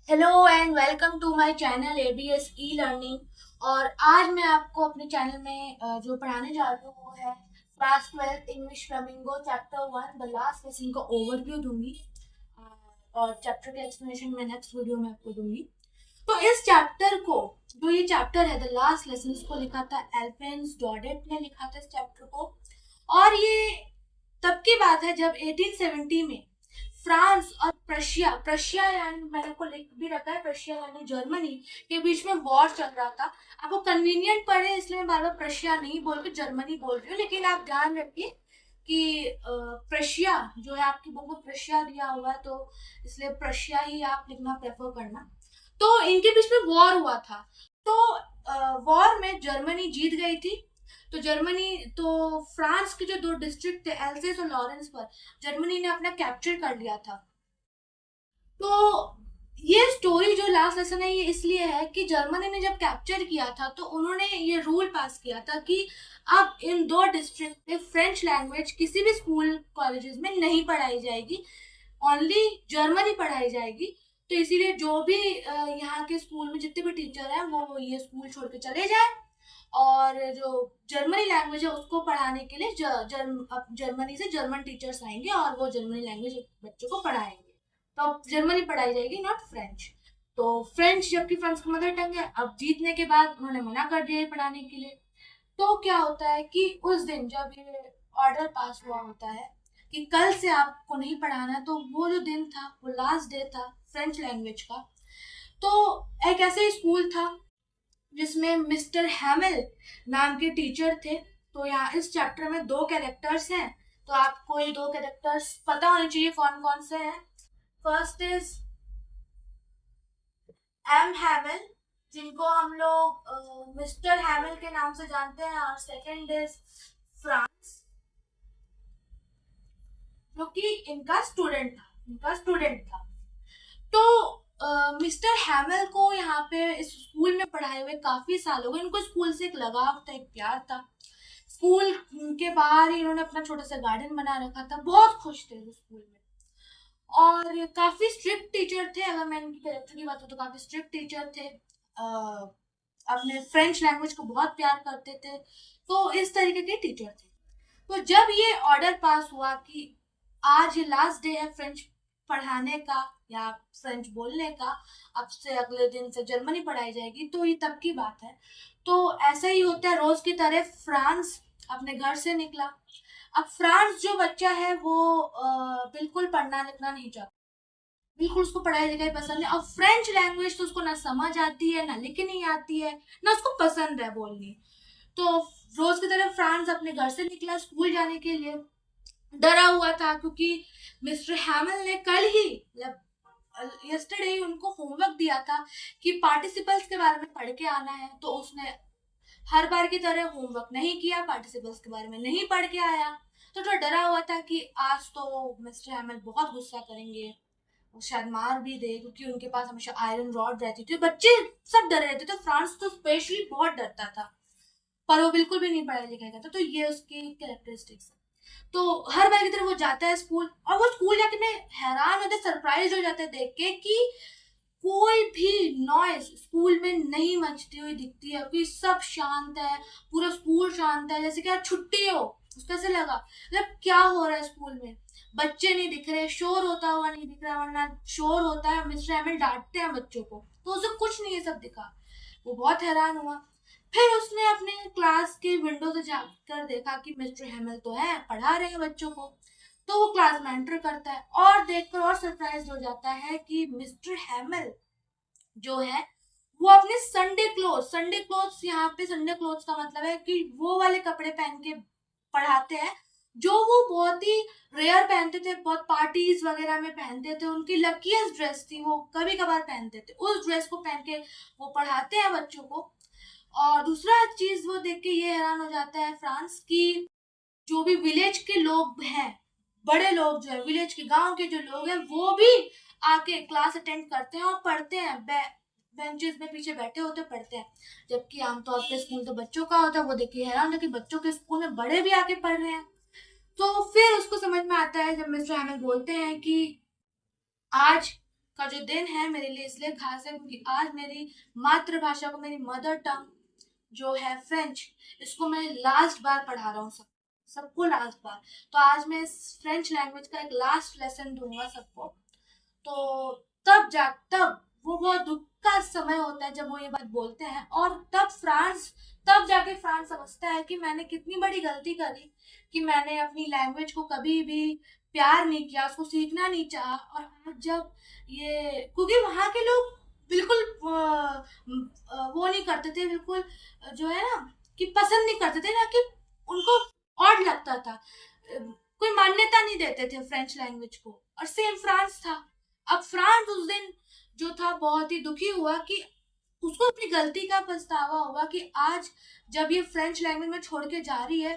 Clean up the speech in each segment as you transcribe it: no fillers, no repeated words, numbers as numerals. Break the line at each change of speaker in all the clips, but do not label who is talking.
Hello and welcome to my channel ABS e learning. और आज मैं आपको अपने चैनल में जो पढ़ाने जा रही हूँ वो है class 12 English flamingo chapter 1 the last lesson का ओवरव्यू दूंगी। और चैप्टर के एक्सप्लेनेशन में नेक्स्ट वीडियो में आपको दूंगी। तो इस चैप्टर को, जो ये चैप्टर है द लास्ट लेसन, को लिखा था एल्फिन्स डॉडेट ने लिखा था इस चैप्टर को। और ये तब की बात है जब 1870 में फ्रांस और प्रशिया प्रशिया यानी मैंने को लिख भी रखा है, प्रशिया यानी जर्मनी के बीच में वॉर चल रहा था। आपको कन्वीनियंट पड़े इसलिए मैं बार बार प्रशिया नहीं बोल के जर्मनी बोल रही हूँ, लेकिन आप ध्यान रखिए कि प्रशिया जो है, आपकी बुक में प्रशिया दिया हुआ है तो इसलिए प्रशिया ही आप लिखना प्रेफर करना। तो इनके बीच में वॉर हुआ था। तो वॉर में जर्मनी जीत गई थी। तो फ्रांस के जो दो डिस्ट्रिक्ट थे एल्सेस और लॉरेंस पर जर्मनी ने अपना कैप्चर कर लिया था। तो ये स्टोरी जो लास्ट लेसन है ये इसलिए है कि जर्मनी ने जब कैप्चर किया था तो उन्होंने ये रूल पास किया था कि अब इन दो डिस्ट्रिक्ट में फ्रेंच लैंग्वेज किसी भी स्कूल कॉलेजेस में नहीं पढ़ाई जाएगी, ओनली जर्मनी पढ़ाई जाएगी। तो इसीलिए जो भी यहाँ के स्कूल में जितने भी टीचर हैं वो ये स्कूल छोड़ के चले जाए और जो जर्मनी लैंग्वेज है उसको पढ़ाने के लिए जर्मनी से जर्मन टीचर्स आएंगे और वो जर्मनी लैंग्वेज बच्चों को पढ़ाएंगे। तो अब जर्मनी पढ़ाई जाएगी, नॉट फ्रेंच। तो फ्रेंच, जबकि फ्रांस का मदर टंग है, अब जीतने के बाद उन्होंने मना कर दिया ये पढ़ाने के लिए। तो क्या होता है कि उस दिन जब ये ऑर्डर पास हुआ होता है कि कल से आपको नहीं पढ़ाना, तो वो जो दिन था वो लास्ट डे था फ्रेंच लैंग्वेज का। तो एक ऐसे स्कूल था जिसमें मिस्टर हैमिल नाम के टीचर थे। तो यहाँ इस चैप्टर में दो कैरेक्टर्स हैं, तो आपको ये दो कैरेक्टर्स पता होने चाहिए कौन कौन से हैं। फर्स्ट इज एम हैमिल, जिनको हम लोग मिस्टर हैमिल के नाम से जानते हैं, और सेकंड इज फ्रांस, जो कि इनका स्टूडेंट था। तो मिस्टर हैमिल को यहाँ पे इस स्कूल में पढ़ाए हुए काफी साल हो गए। इनको स्कूल से एक लगाव था, एक प्यार था। स्कूल के बाहर ही इन्होंने अपना छोटा सा गार्डन बना रखा था, बहुत खुश थे वो स्कूल में। और काफी स्ट्रिक्ट टीचर थे, अगर मैं इनकी कैरेक्टर की बात करूँ तो काफी स्ट्रिक्ट टीचर थे। अपने फ्रेंच लैंग्वेज को बहुत प्यार करते थे। तो इस तरीके के टीचर थे। तो जब ये ऑर्डर पास हुआ कि आज ये लास्ट डे है फ्रेंच पढ़ाने का या फ्रेंच बोलने का, अब से अगले दिन से जर्मनी पढ़ाई जाएगी, तो ये तब की बात है। तो ऐसा ही होता है, रोज की तरह फ्रांस अपने घर से निकला। अब फ्रांस जो बच्चा है वो बिल्कुल पढ़ना लिखना नहीं चाहता, बिल्कुल उसको पढ़ाई लिखाई पसंद है। और फ्रेंच लैंग्वेज तो उसको ना समझ आती है, ना लिखनी आती है, ना उसको पसंद है बोलनी। तो रोज की तरह फ्रांस अपने घर से निकला स्कूल जाने के लिए। डरा हुआ था क्योंकि मिस्टर हैमिल ने कल ही, यस्टरडे ही उनको होमवर्क दिया था कि पार्टिसिपल्स के बारे में पढ़ के आना है। तो उसने हर बार की तरह होमवर्क नहीं किया, पार्टिसिपल्स के बारे में नहीं पढ़ के आया। तो जो डरा हुआ था कि आज तो मिस्टर हैमिल बहुत गुस्सा करेंगे, वो शायद मार भी दे, क्योंकि उनके पास हमेशा आयरन रॉड रहती थी। बच्चे सब डरे रहते थे, फ्रांस तो स्पेशली बहुत डरता था, पर वो बिल्कुल भी नहीं पढ़ाई लिखाई करता। तो ये उसकी कैरेक्टरिस्टिक्स है। तो हर बार की तरह वो जाता है स्कूल, और वो स्कूल जाके मैं हैरान होता, सरप्राइज हो जाता है देख के कि कोई भी नॉइज स्कूल में नहीं मचती हुई दिखती है, क्योंकि सब शांत है, पूरा स्कूल शांत है, जैसे कि आज छुट्टी हो। उसको ऐसे लगा मतलब क्या हो रहा है स्कूल में, बच्चे नहीं दिख रहे, शोर होता हुआ नहीं दिख रहा, वरना शोर होता है, मिस्टर हैमिल डांटते हैं बच्चों को, तो उसे कुछ नहीं ये सब दिखा। वो बहुत हैरान हुआ। फिर उसने अपने क्लास के विंडो से जाकर देखा कि मिस्टर हैमिल तो है, पढ़ा रहे हैं बच्चों को। तो वो क्लास में एंटर करता है और देखकर और सरप्राइज हो जाता है कि मिस्टर हैमिल जो है वो अपने संडे क्लोथ्स, यहाँ पे संडे क्लोथ्स का मतलब है कि वो वाले कपड़े पहन के पढ़ाते हैं जो वो बहुत ही रेयर पहनते थे, बहुत पार्टीज वगैरह में पहनते थे। उनकी लकीएस्ट ड्रेस थी, वो कभी कभार पहनते थे, उस ड्रेस को पहन के वो पढ़ाते हैं बच्चों को। और दूसरा चीज वो देख के ये हैरान हो जाता है फ्रांस की, जो भी विलेज के लोग हैं, बड़े लोग जो है विलेज के, गांव के जो लोग हैं, वो भी आके क्लास अटेंड करते हैं और पढ़ते हैं, बेंचेस में पीछे बैठे होते पढ़ते हैं। जबकि आमतौर पे स्कूल तो बच्चों का होता है। वो देखिए हैरान है कि बच्चों के स्कूल में बड़े भी आके पढ़ रहे हैं। तो फिर उसको समझ में आता है जब मिस्टर हैमिल बोलते हैं कि आज का जो दिन है मेरे लिए इसलिए खास है क्योंकि आज मेरी मातृभाषा को, मेरी मदर टंग जो है फ्रेंच, इसको मैं लास्ट बार पढ़ा रहा हूँ सबको लास्ट बार। तो आज मैं इस फ्रेंच लैंग्वेज का एक लास्ट लेसन दूंगा सबको। तो तब वो बहुत दुख का समय होता है जब वो ये बात बोलते हैं, और तब जाके फ्रांस समझता है कि मैंने कितनी बड़ी गलती करी कि मैंने अपनी लैंग्वेज को कभी भी प्यार नहीं किया, उसको सीखना नहीं चाहा। और आज जब ये, क्योंकि वहाँ के लोग बिल्कुल वो नहीं करते थे, बिल्कुल जो है ना कि पसंद नहीं करते थे ना, कि उनको ऑड लगता था, कोई मान्यता नहीं देते थे फ्रेंच लैंग्वेज को। और सेम फ्रांस था। अब फ्रांस उस दिन जो था बहुत ही दुखी हुआ कि उसको अपनी गलती का पछतावा हुआ कि आज जब ये फ्रेंच लैंग्वेज में छोड़ के जा रही है,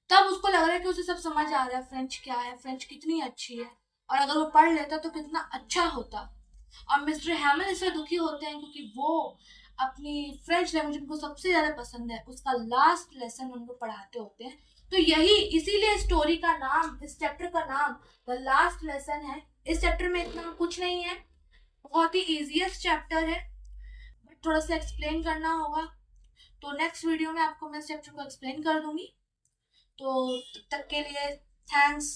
तब उसको लग रहा है कि उसे सब समझ आ रहा है फ्रेंच क्या है, फ्रेंच कितनी अच्छी है, और अगर वो पढ़ लेता तो कितना अच्छा होता। और मिस्टर हैमल इससे दुखी होते हैं क्योंकि वो अपनी फ्रेंच लैंग्वेज उनको सबसे ज्यादा पसंद है, उसका लास्ट लेसन उनको पढ़ाते होते हैं। तो यही इसीलिए स्टोरी का नाम, इस चैप्टर का नाम द लास्ट लेसन है। इस चैप्टर में इतना कुछ नहीं है, बहुत ही इजीएस्ट चैप्टर है, बट थोड़ा सा एक्सप्लेन करना होगा। तो नेक्स्ट वीडियो में आपको मैं इस चैप्टर को एक्सप्लेन कर दूंगी। तो तब तक के लिए थैंक्स।